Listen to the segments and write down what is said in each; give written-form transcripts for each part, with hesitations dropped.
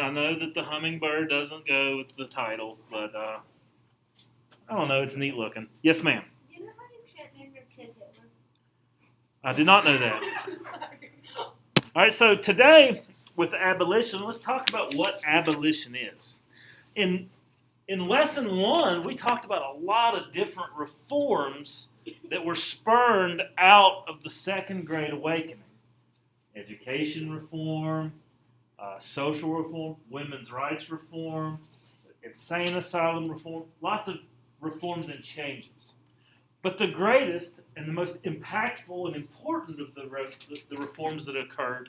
I know that the hummingbird doesn't go with the title, but I don't know. It's neat looking. Yes, ma'am. You know how you can't name your kid Hitler? I did not know that. Sorry. All right, so today with abolition, let's talk about what abolition is. In lesson one, we talked about a lot of different reforms that were spurned out of the Second Great Awakening. Education reform, social reform, women's rights reform, insane asylum reform, lots of reforms and changes. But the greatest and the most impactful and important of the reforms that occurred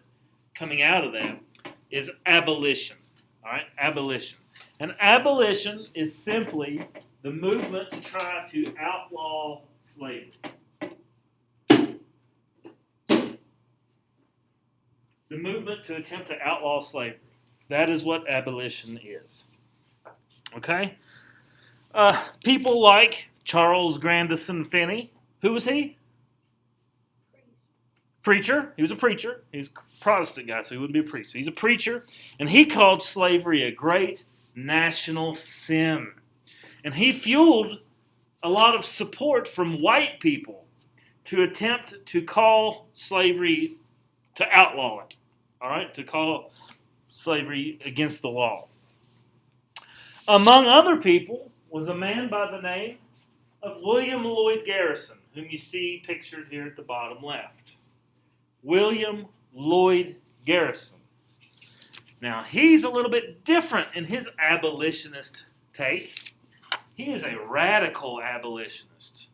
coming out of that is abolition. All right, abolition. And abolition is simply the movement to try to outlaw slavery. The movement to attempt to outlaw slavery. That is what abolition is. Okay? People like Charles Grandison Finney. Who was he? Preacher. He was a preacher. He was a Protestant guy, so he wouldn't be a priest. He's a preacher. And he called slavery a great national sin. And he fueled a lot of support from white people to attempt to call slavery, to outlaw it. All right? To call slavery against the law. Among other people was a man by the name of William Lloyd Garrison, whom you see pictured here at the bottom left. William Lloyd Garrison. Now, he's a little bit different in his abolitionist take. He is a radical abolitionist.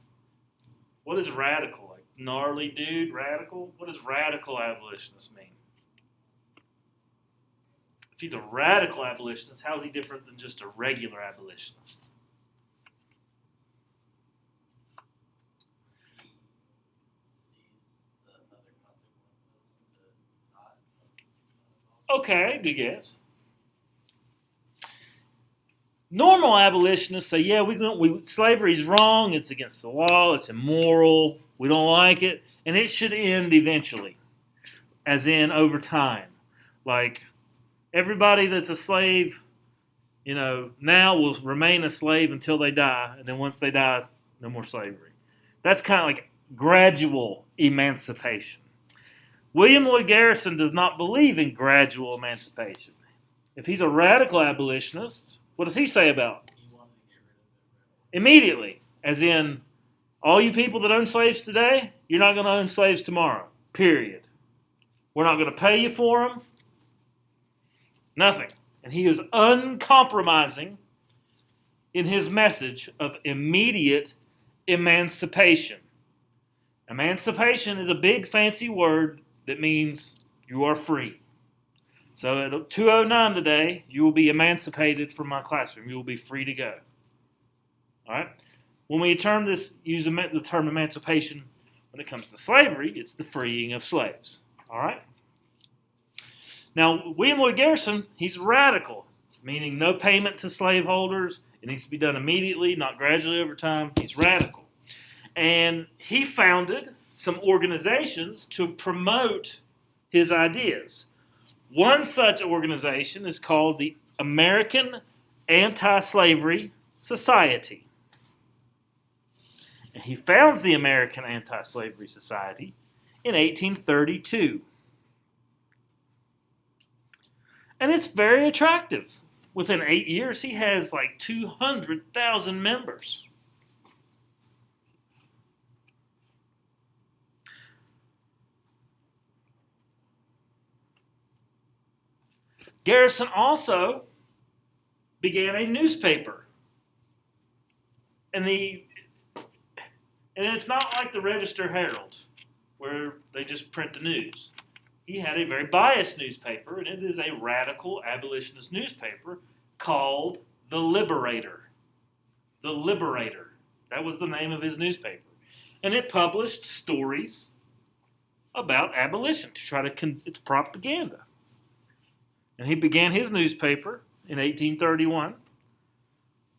What is radical? Like gnarly dude, radical? What does radical abolitionist mean? If he's a radical abolitionist, how is he different than just a regular abolitionist? Okay, good guess. Normal abolitionists say, yeah, slavery's wrong, it's against the law, it's immoral, we don't like it, and it should end eventually, as in over time. Like, everybody that's a slave, now will remain a slave until they die, and then once they die, no more slavery. That's kind of like gradual emancipation. William Lloyd Garrison does not believe in gradual emancipation. If he's a radical abolitionist, what does he say about it? Immediately, as in, all you people that own slaves today, you're not going to own slaves tomorrow, period. We're not going to pay you for them. Nothing. And he is uncompromising in his message of immediate emancipation. Emancipation is a big fancy word that means you are free. So at 2:09 today, you will be emancipated from my classroom. You will be free to go. All right? When we use the term emancipation when it comes to slavery, it's the freeing of slaves. All right? Now, William Lloyd Garrison, he's radical, meaning no payment to slaveholders. It needs to be done immediately, not gradually over time. He's radical. And he founded some organizations to promote his ideas. One such organization is called the American Anti-Slavery Society. And he founds the American Anti-Slavery Society in 1832. And it's very attractive. Within 8 years, he has like 200,000 members. Garrison also began a newspaper. And it's not like the Register Herald, where they just print the news. He had a very biased newspaper, and it is a radical abolitionist newspaper called The Liberator. The Liberator. That was the name of his newspaper. And it published stories about abolition to try to, it's propaganda. And he began his newspaper in 1831,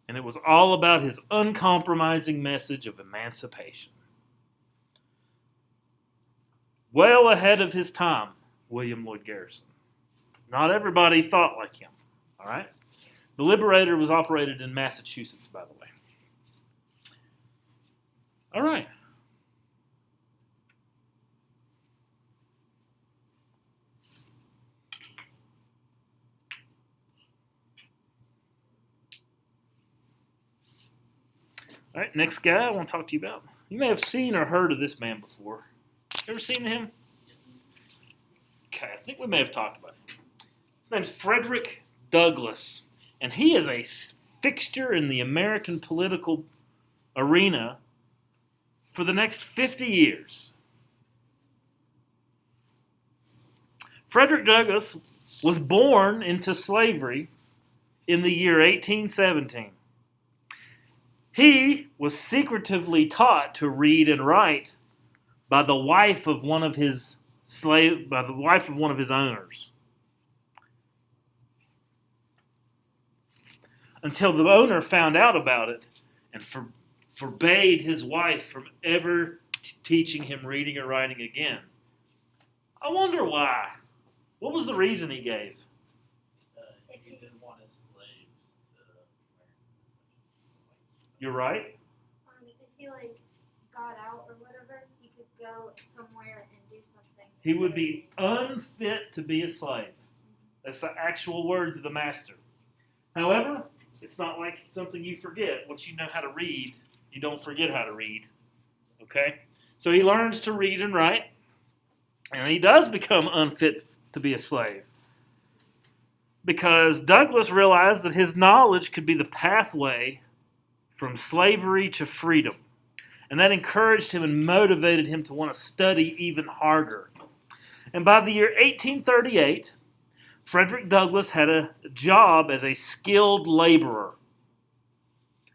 and it was all about his uncompromising message of emancipation. Well ahead of his time, William Lloyd Garrison. Not everybody thought like him. All right. The Liberator was operated in Massachusetts, by the way. All right. All right, next guy I want to talk to you about. You may have seen or heard of this man before. Ever seen him? Okay, I think we may have talked about him. His name's Frederick Douglass, and he is a fixture in the American political arena for the next 50 years. Frederick Douglass was born into slavery in the year 1817. He was secretively taught to read and write by the wife of one of his owners, until the owner found out about it and forbade his wife from ever teaching him reading or writing again. I wonder why. What was the reason he gave? He didn't want his slaves to learn as much as You're right. If he got out or whatever, he could go somewhere and do something. He would be unfit to be a slave. That's the actual words of the master. However, it's not like something you forget. Once you know how to read, you don't forget how to read. Okay? So he learns to read and write, and he does become unfit to be a slave. Because Douglass realized that his knowledge could be the pathway from slavery to freedom. And that encouraged him and motivated him to want to study even harder. And by the year 1838, Frederick Douglass had a job as a skilled laborer.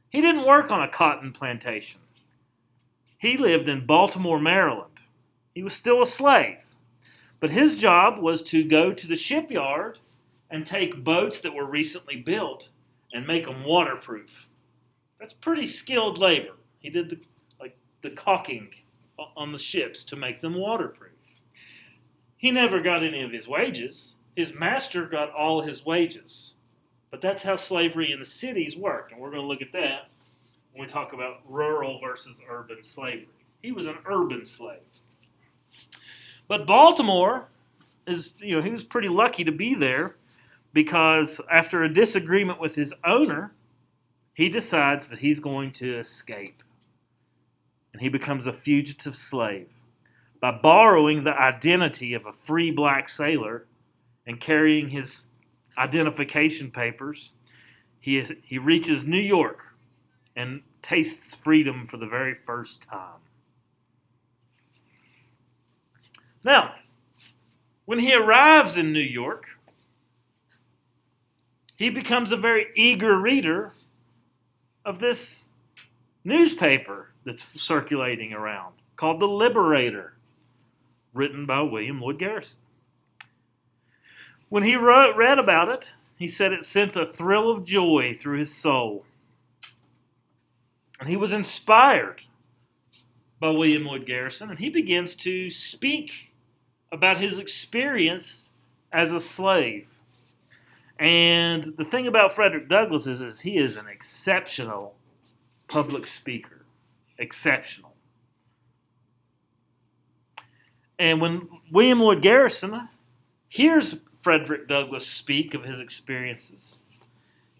He didn't work on a cotton plantation. He lived in Baltimore, Maryland. He was still a slave. But his job was to go to the shipyard and take boats that were recently built and make them waterproof. That's pretty skilled labor. He did the caulking on the ships to make them waterproof. He never got any of his wages. His master got all his wages. But that's how slavery in the cities worked, and we're going to look at that when we talk about rural versus urban slavery. He was an urban slave. But Baltimore he was pretty lucky to be there, because after a disagreement with his owner, he decides that he's going to escape. And he becomes a fugitive slave by borrowing the identity of a free black sailor and carrying his identification papers. He reaches New York and tastes freedom for the very first time. Now, when he arrives in New York, he becomes a very eager reader of this newspaper that's circulating around called The Liberator, written by William Lloyd Garrison. When he read about it, he said it sent a thrill of joy through his soul. And he was inspired by William Lloyd Garrison, and he begins to speak about his experience as a slave. And the thing about Frederick Douglass is he is an exceptional public speaker. Exceptional. And when William Lloyd Garrison hears Frederick Douglass speak of his experiences,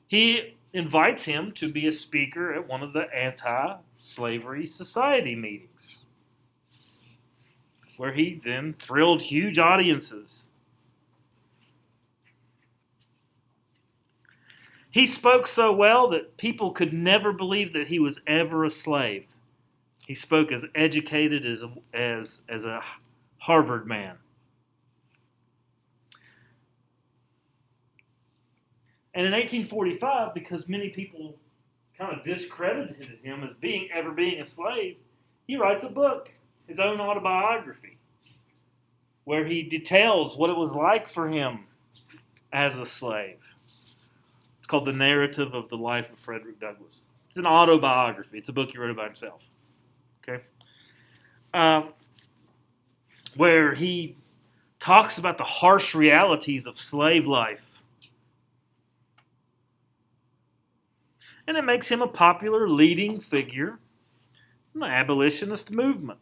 he invites him to be a speaker at one of the anti-slavery society meetings, where he then thrilled huge audiences. He spoke so well that people could never believe that he was ever a slave. He spoke as educated as a Harvard man. And in 1845, because many people kind of discredited him as ever being a slave, he writes a book, his own autobiography, where he details what it was like for him as a slave. It's called The Narrative of the Life of Frederick Douglass. It's an autobiography. It's a book he wrote about himself. Okay, where he talks about the harsh realities of slave life, and it makes him a popular leading figure in the abolitionist movement.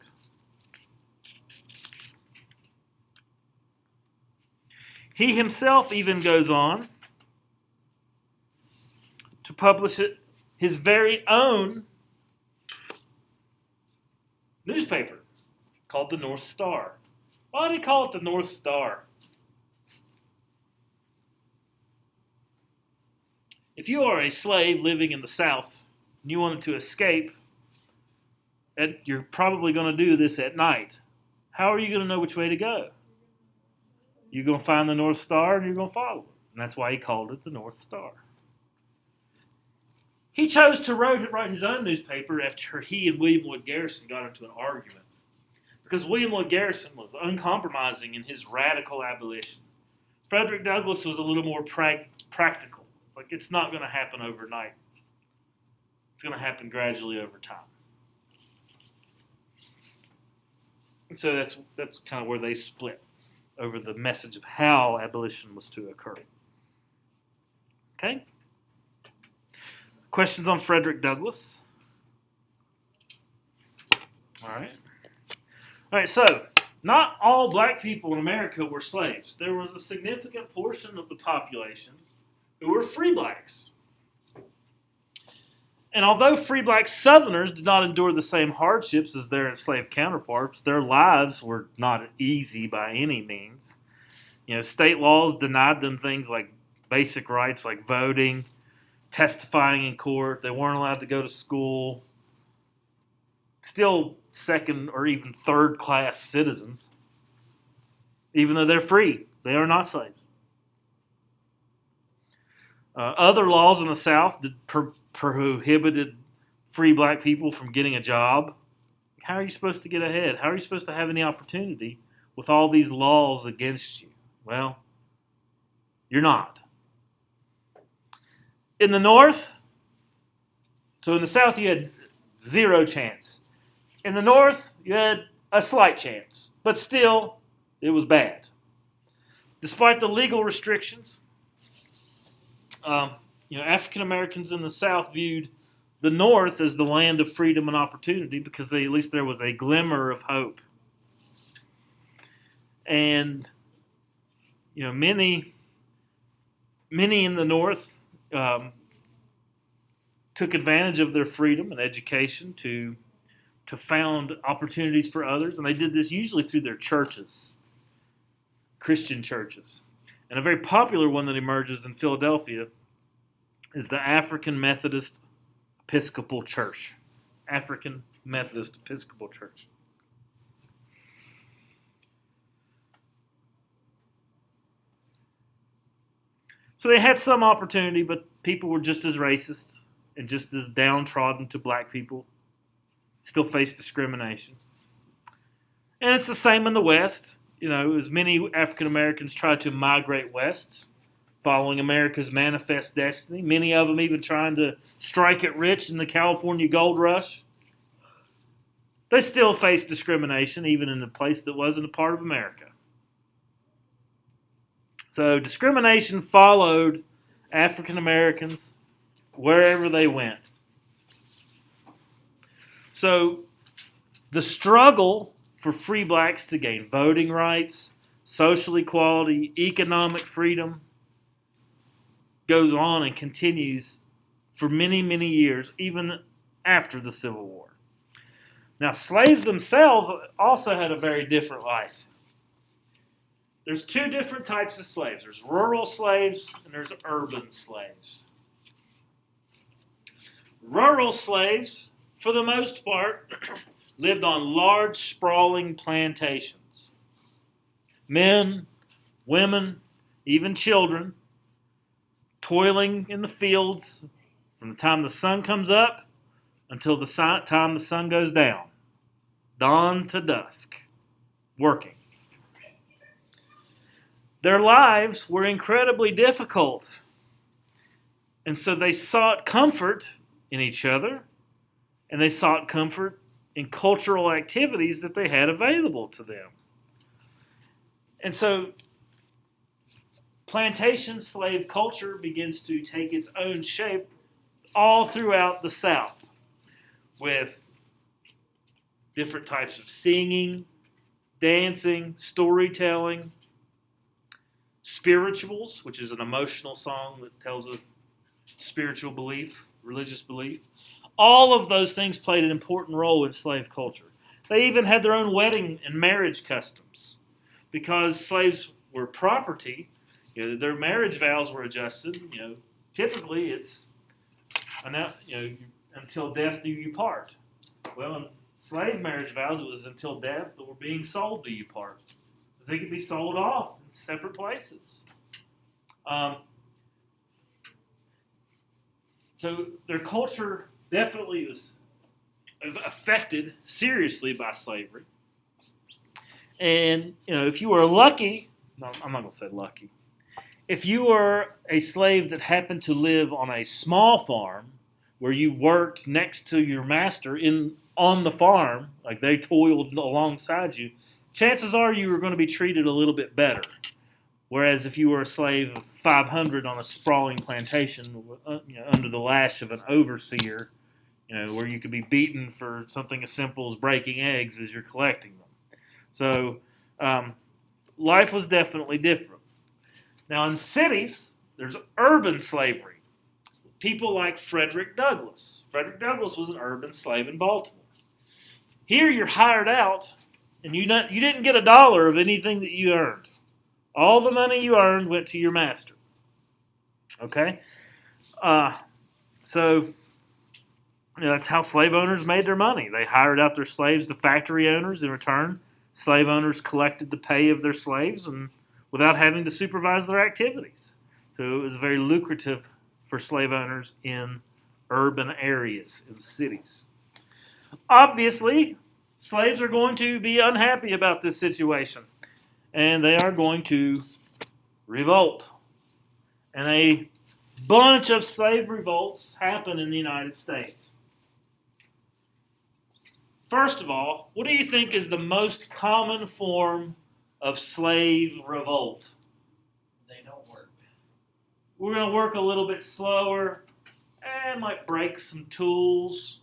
He himself even goes on to publish his very own newspaper called the North Star. Why do they call it the North Star? If you are a slave living in the South and you wanted to escape, you're probably going to do this at night. How are you going to know which way to go? You're going to find the North Star and you're going to follow it. And that's why he called it the North Star. He chose to write his own newspaper after he and William Lloyd Garrison got into an argument. Because William Lloyd Garrison was uncompromising in his radical abolition. Frederick Douglass was a little more practical. Like, it's not going to happen overnight. It's going to happen gradually over time. And so that's kind of where they split over the message of how abolition was to occur. Okay? Questions on Frederick Douglass? All right, so not all black people in America were slaves. There was a significant portion of the population who were free blacks. And although free black Southerners did not endure the same hardships as their enslaved counterparts, their lives were not easy by any means. You know, state laws denied them things like basic rights like voting, testifying in court. They weren't allowed to go to school. Still second or even third class citizens. Even though they're free, they are not slaves. Other laws in the South prohibited free black people from getting a job. How are you supposed to get ahead? How are you supposed to have any opportunity with all these laws against you? Well, you're not. In the North, so in the South you had zero chance. In the North, you had a slight chance, but still, it was bad. Despite the legal restrictions, African Americans in the South viewed the North as the land of freedom and opportunity because at least there was a glimmer of hope. And many in the North took advantage of their freedom and education to found opportunities for others, and they did this usually through their churches, Christian churches. And a very popular one that emerges in Philadelphia is the African Methodist Episcopal Church. African Methodist Episcopal Church. So they had some opportunity, but people were just as racist and just as downtrodden to black people. Still faced discrimination. And it's the same in the West. As many African Americans tried to migrate west, following America's manifest destiny, many of them even trying to strike it rich in the California gold rush, they still faced discrimination, even in a place that wasn't a part of America. So discrimination followed African Americans wherever they went. So the struggle for free blacks to gain voting rights, social equality, economic freedom goes on and continues for many, many years, even after the Civil War. Now, slaves themselves also had a very different life. There's two different types of slaves. There's rural slaves and there's urban slaves. Rural slaves, for the most part, lived on large, sprawling plantations. Men, women, even children, toiling in the fields from the time the sun comes up until the time the sun goes down. Dawn to dusk, working. Their lives were incredibly difficult, and so they sought comfort in each other, and they sought comfort in cultural activities that they had available to them. And so plantation slave culture begins to take its own shape all throughout the South with different types of singing, dancing, storytelling, spirituals, which is an emotional song that tells a spiritual belief, religious belief. All of those things played an important role in slave culture. They even had their own wedding and marriage customs. Because slaves were property, their marriage vows were adjusted. Typically it's until death do you part. Well, in slave marriage vows, it was until death or being sold do you part. They could be sold off in separate places. So their culture definitely was affected seriously by slavery. And, if you were lucky, no, I'm not going to say lucky. If you were a slave that happened to live on a small farm where you worked next to your master on the farm, like they toiled alongside you, chances are you were going to be treated a little bit better. Whereas if you were a slave of 500 on a sprawling plantation, under the lash of an overseer, where you could be beaten for something as simple as breaking eggs as you're collecting them. So life was definitely different. Now in cities, there's urban slavery. People like Frederick Douglass. Frederick Douglass was an urban slave in Baltimore. Here you're hired out, and you didn't get $1 of anything that you earned. All the money you earned went to your master. Okay? So that's how slave owners made their money. They hired out their slaves to factory owners. In return, slave owners collected the pay of their slaves and without having to supervise their activities. So it was very lucrative for slave owners in urban areas, in cities. Obviously, slaves are going to be unhappy about this situation, and they are going to revolt. And a bunch of slave revolts happen in the United States. First of all, what do you think is the most common form of slave revolt? They don't work. We're going to work a little bit slower. I might break some tools.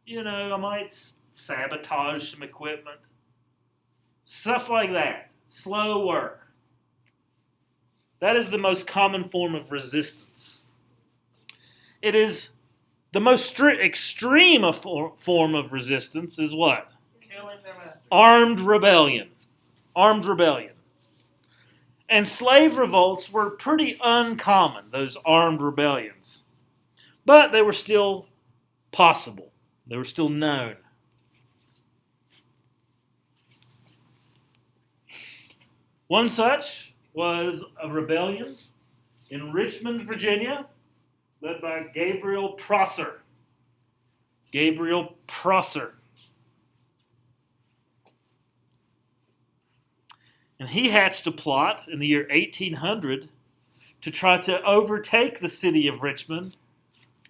I might sabotage some equipment. Stuff like that. Slow work. That is the most common form of resistance. It is the most extreme form of resistance is what? Killing their master. Armed rebellion. Armed rebellion. And slave revolts were pretty uncommon, those armed rebellions. But they were still possible. They were still known. One such was a rebellion in Richmond, Virginia, led by Gabriel Prosser. Gabriel Prosser. And he hatched a plot in the year 1800 to try to overtake the city of Richmond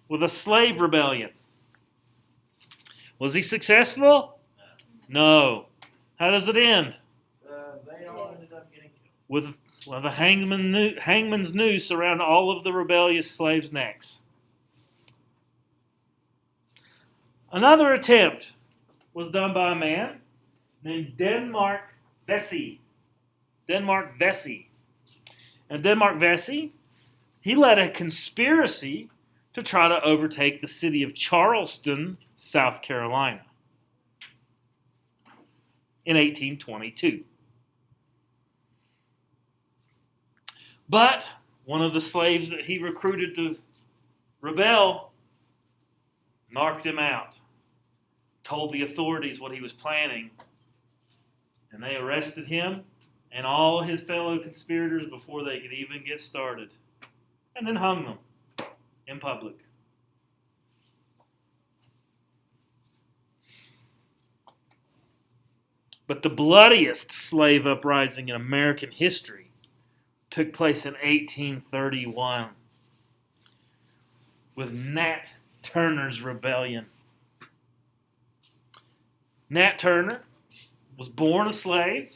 with a slave rebellion. Was he successful? No. How does it end? They all ended up getting killed. With a hangman's noose around all of the rebellious slaves' necks. Another attempt was done by a man named Denmark Vesey. Denmark Vesey. And Denmark Vesey, he led a conspiracy to try to overtake the city of Charleston, South Carolina, in 1822. But one of the slaves that he recruited to rebel knocked him out, told the authorities what he was planning, and they arrested him and all his fellow conspirators before they could even get started, and then hung them in public. But the bloodiest slave uprising in American history took place in 1831 with Nat Turner's rebellion. Nat Turner was born a slave,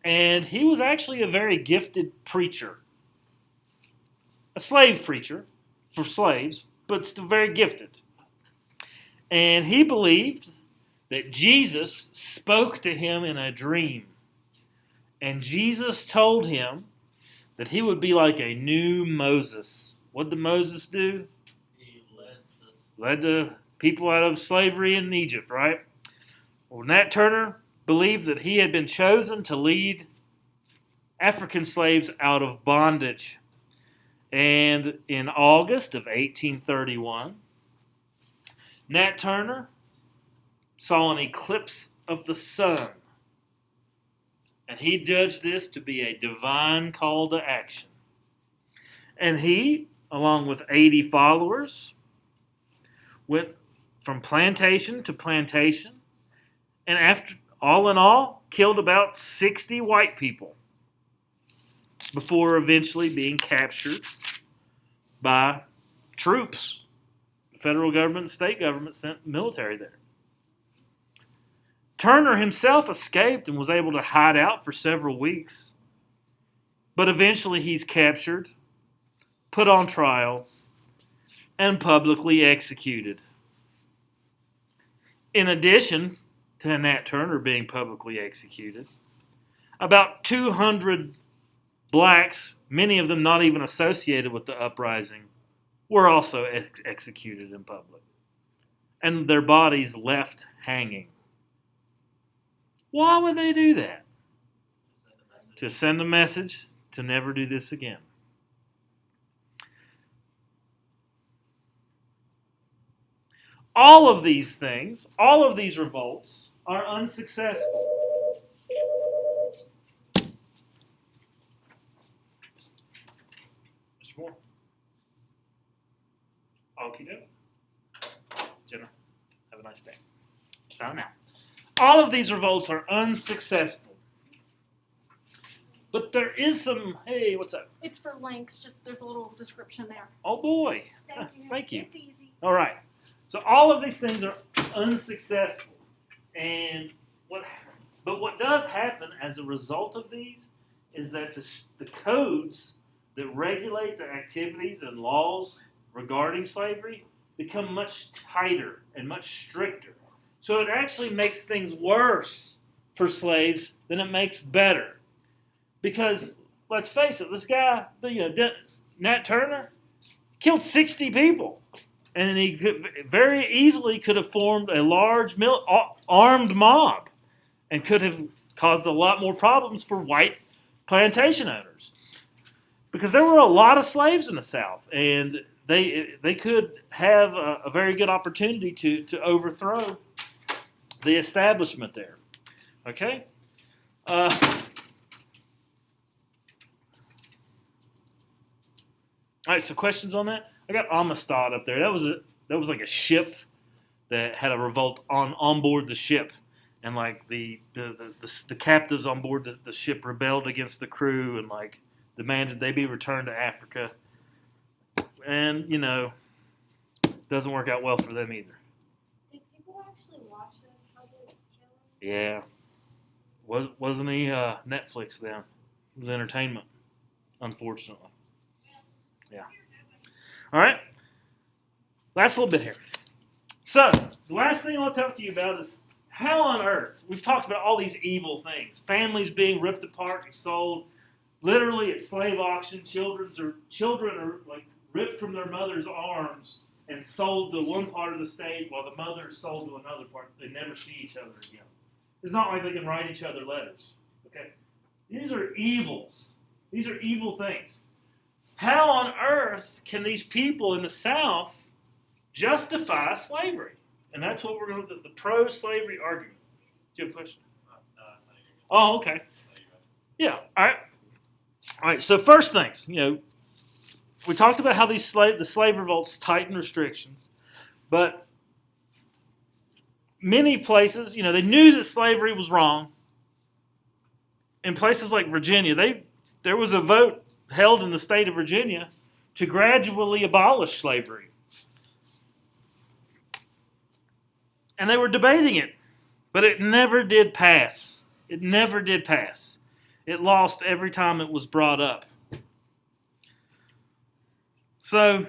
and he was actually a very gifted preacher. A slave preacher for slaves, but still very gifted. And he believed that Jesus spoke to him in a dream. And Jesus told him that he would be like a new Moses. What did Moses do? He Led the people out of slavery in Egypt, right? Well, Nat Turner believed that he had been chosen to lead African slaves out of bondage. And in August of 1831, Nat Turner saw an eclipse of the sun. And he judged this to be a divine call to action. And he, along with 80 followers, went from plantation to plantation, and after all in all, killed about 60 white people before eventually being captured by troops. The federal government and state government sent military there. Turner himself escaped and was able to hide out for several weeks. But eventually he's captured, put on trial, and publicly executed. In addition to Nat Turner being publicly executed, about 200 blacks, many of them not even associated with the uprising, were also executed in public. And their bodies left hanging. Why would they do that? To send a message to never do this again. All of these things, all of these revolts are unsuccessful. Mr. Moore. Okie doke. Jenna, have a nice day. Sign out. All of these revolts are unsuccessful. But there is some, hey, what's up? It's for links, just there's a little description there. Oh boy. Thank you. Thank you. It's easy. All right. So all of these things are unsuccessful. And what does happen as a result of these is that the codes that regulate the activities and laws regarding slavery become much tighter and much stricter. So it actually makes things worse for slaves than it makes better. Because, let's face it, this guy, Nat Turner, killed 60 people. And he very easily could have formed a large armed mob and could have caused a lot more problems for white plantation owners. Because there were a lot of slaves in the South, and they could have a very good opportunity to overthrow the establishment there. Okay? All right, so questions on that? I got Amistad up there. That was like a ship that had a revolt on board the ship, and like the captives on board the ship rebelled against the crew and like demanded they be returned to Africa. And doesn't work out well for them either. Did people actually watch those public killings? Yeah, wasn't he Netflix then? It was entertainment, unfortunately. Yeah. All right. Last little bit here. So, the last thing I want to talk to you about is how on earth, we've talked about all these evil things. Families being ripped apart and sold, literally at slave auction. Children are like ripped from their mother's arms and sold to one part of the state while the mother is sold to another part. They never see each other again. It's not like they can write each other letters. Okay? These are evils. These are evil things. How on earth can these people in the South justify slavery? And that's what we're going to do, the pro-slavery argument. Do you have a question? Oh, okay. Yeah, all right. All right, so first things, we talked about how the slave revolts tighten restrictions, but many places, they knew that slavery was wrong. In places like Virginia, there was a vote held in the state of Virginia to gradually abolish slavery. And they were debating it, but it never did pass. It never did pass. It lost every time it was brought up. So,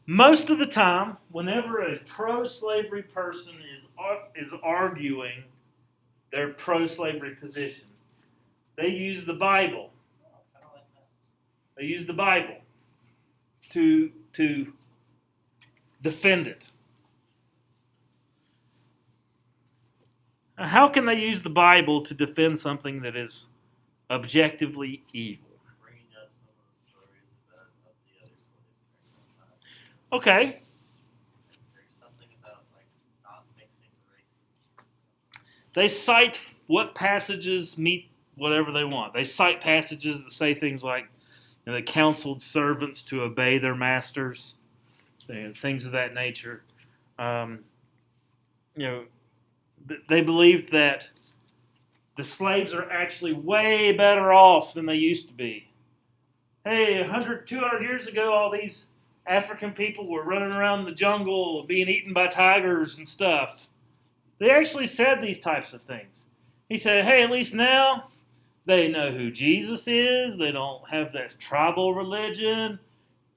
Most of the time, whenever a pro-slavery person is arguing their pro-slavery position, they use the Bible. Oh, kind of like that. They use the Bible to defend it. Now, how can they use the Bible to defend something that is objectively evil? Bringing up some of the stories of the other slaves during that time. Okay, There's something about like not mixing races. they cite what passages meet whatever they want. They cite passages that say things like, they counseled servants to obey their masters, things of that nature. They believed that the slaves are actually way better off than they used to be. Hey, 100, 200 years ago, all these African people were running around the jungle being eaten by tigers and stuff. They actually said these types of things. He said, hey, at least now they know who Jesus is. They don't have that tribal religion.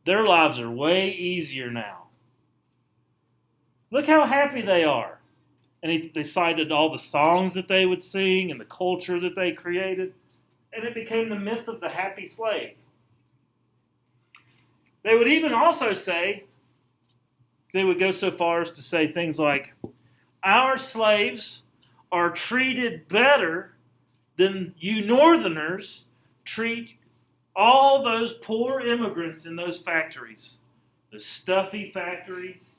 Their lives are way easier now. Look how happy they are. And they cited all the songs that they would sing and the culture that they created. And it became the myth of the happy slave. They would even also say, they would go so far as to say things like, our slaves are treated better than you Northerners treat all those poor immigrants in those factories. The stuffy factories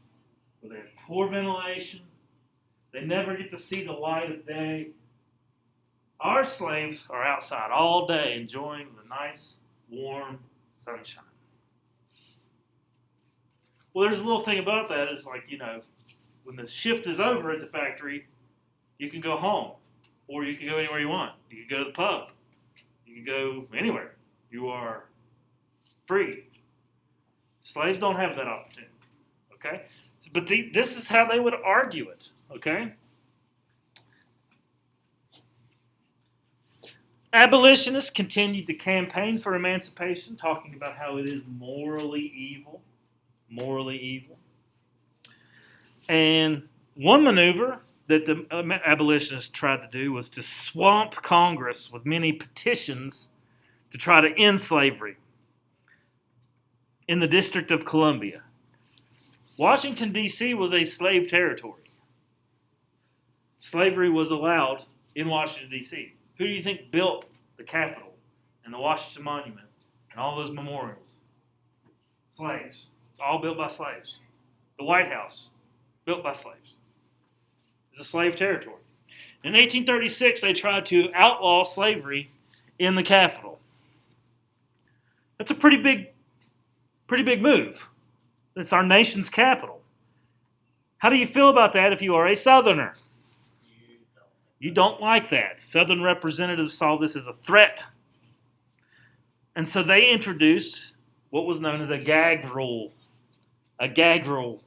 where they have poor ventilation. They never get to see the light of day. Our slaves are outside all day enjoying the nice, warm sunshine. Well, there's a little thing about that is like, when the shift is over at the factory, you can go home. Or you can go anywhere you want. You can go to the pub. You can go anywhere. You are free. Slaves don't have that opportunity. Okay? But this is how they would argue it. Okay? Abolitionists continued to campaign for emancipation, talking about how it is morally evil. Morally evil. And one maneuver that the abolitionists tried to do was to swamp Congress with many petitions to try to end slavery in the District of Columbia. Washington, D.C. was a slave territory. Slavery was allowed in Washington, D.C. Who do you think built the Capitol and the Washington Monument and all those memorials? Slaves. It's all built by slaves. The White House, built by slaves. It's a slave territory. In 1836, they tried to outlaw slavery in the Capitol. That's a pretty big move. It's our nation's capital. How do you feel about that if you are a Southerner? You don't like that. Southern representatives saw this as a threat. And so they introduced what was known as a gag rule. A gag rule,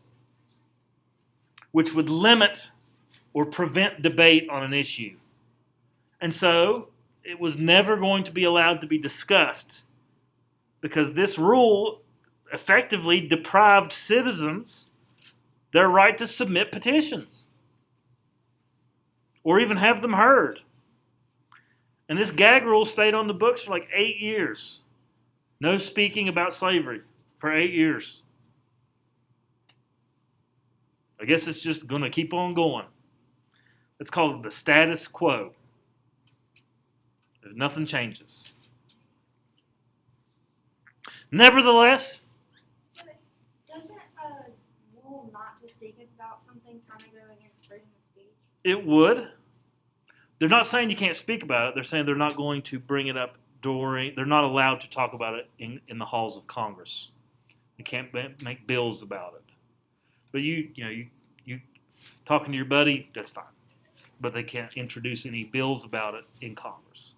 which would limit or prevent debate on an issue. And so it was never going to be allowed to be discussed because this rule effectively deprived citizens their right to submit petitions or even have them heard. And this gag rule stayed on the books for like 8 years. No speaking about slavery for 8 years. I guess it's just going to keep on going. It's called the status quo. If nothing changes. Nevertheless, Doesn't a rule not to speak about something kind of go against freedom of speech? it would. They're not saying you can't speak about it. They're saying they're not going to bring it up they're not allowed to talk about it in the halls of Congress. You can't make bills about it. But you talking to your buddy, that's fine. But they can't introduce any bills about it in Congress.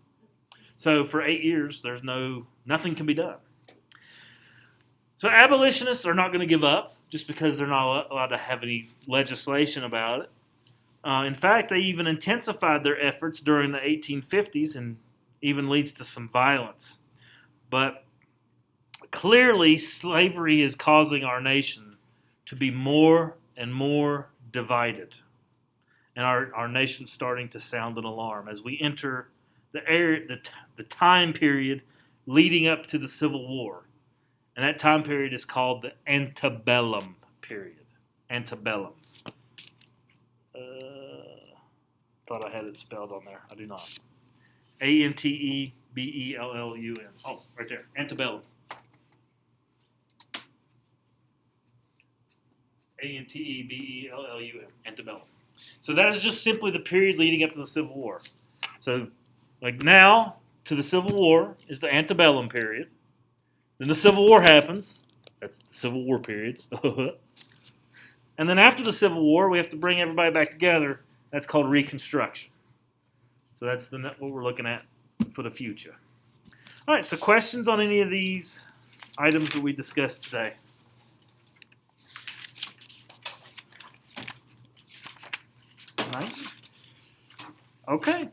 So for 8 years, there's nothing can be done. So abolitionists are not going to give up just because they're not allowed to have any legislation about it. In fact, they even intensified their efforts during the 1850s and even leads to some violence. But clearly, slavery is causing our nation to be more and more divided. And our nation's starting to sound an alarm as we enter the time period leading up to the Civil War. And that time period is called the antebellum period. Antebellum. Thought I had it spelled on there. I do not. Antebellum. Oh, right there. Antebellum. Antebellum. Antebellum. So that is just simply the period leading up to the Civil War. So, like now, to the Civil War is the antebellum period. Then the Civil War happens. That's the Civil War period. And then after the Civil War, we have to bring everybody back together. That's called Reconstruction. So that's what we're looking at for the future. All right, so questions on any of these items that we discussed today? All right. Okay.